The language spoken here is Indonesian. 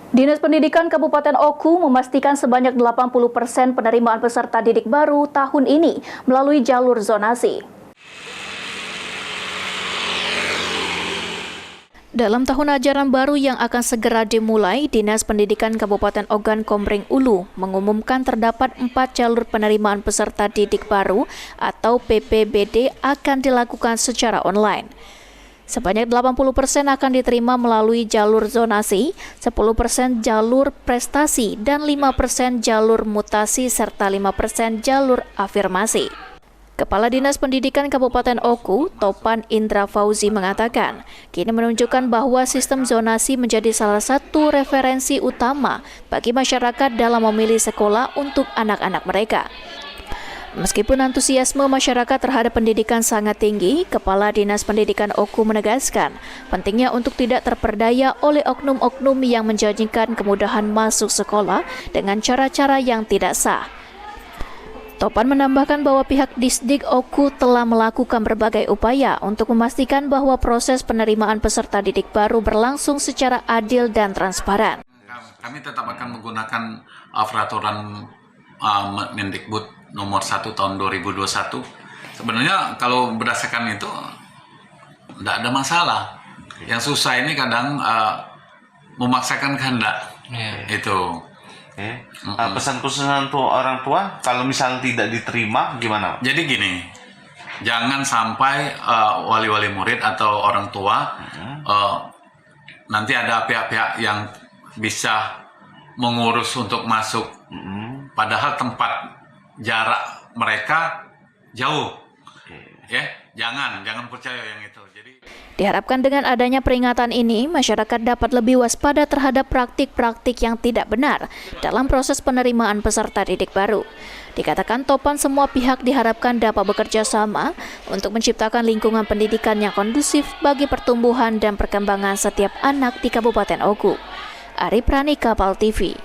Dinas Pendidikan Kabupaten Oku memastikan sebanyak 80% penerimaan peserta didik baru tahun ini melalui jalur zonasi. Dalam tahun ajaran baru yang akan segera dimulai, Dinas Pendidikan Kabupaten Ogan Komering Ulu mengumumkan terdapat 4 jalur penerimaan peserta didik baru atau PPBD akan dilakukan secara online. Sebanyak 80% akan diterima melalui jalur zonasi, 10% jalur prestasi, dan 5% jalur mutasi, serta 5% jalur afirmasi. Kepala Dinas Pendidikan Kabupaten Oku, Topan Indra Fauzi mengatakan, kini menunjukkan bahwa sistem zonasi menjadi salah satu referensi utama bagi masyarakat dalam memilih sekolah untuk anak-anak mereka. Meskipun antusiasme masyarakat terhadap pendidikan sangat tinggi, Kepala Dinas Pendidikan Oku menegaskan pentingnya untuk tidak terperdaya oleh oknum-oknum yang menjanjikan kemudahan masuk sekolah dengan cara-cara yang tidak sah. Topan menambahkan bahwa pihak Disdik Oku telah melakukan berbagai upaya untuk memastikan bahwa proses penerimaan peserta didik baru berlangsung secara adil dan transparan. Kami tetap akan menggunakan peraturan Mendikbud nomor 1 tahun 2021. Sebenarnya kalau berdasarkan itu tidak ada masalah. Yang susah ini kadang memaksakan kehendak. Itu. Pesan khusus untuk orang tua kalau misalnya tidak diterima gimana? Jadi gini, jangan sampai wali-wali murid atau orang tua nanti ada pihak-pihak yang bisa mengurus untuk masuk, padahal tempat jarak mereka jauh. Ya, jangan percaya yang itu. Diharapkan dengan adanya peringatan ini, masyarakat dapat lebih waspada terhadap praktik-praktik yang tidak benar dalam proses penerimaan peserta didik baru. Dikatakan Topan, semua pihak diharapkan dapat bekerja sama untuk menciptakan lingkungan pendidikan yang kondusif bagi pertumbuhan dan perkembangan setiap anak di Kabupaten Oku. Ari Prani, Kapal TV.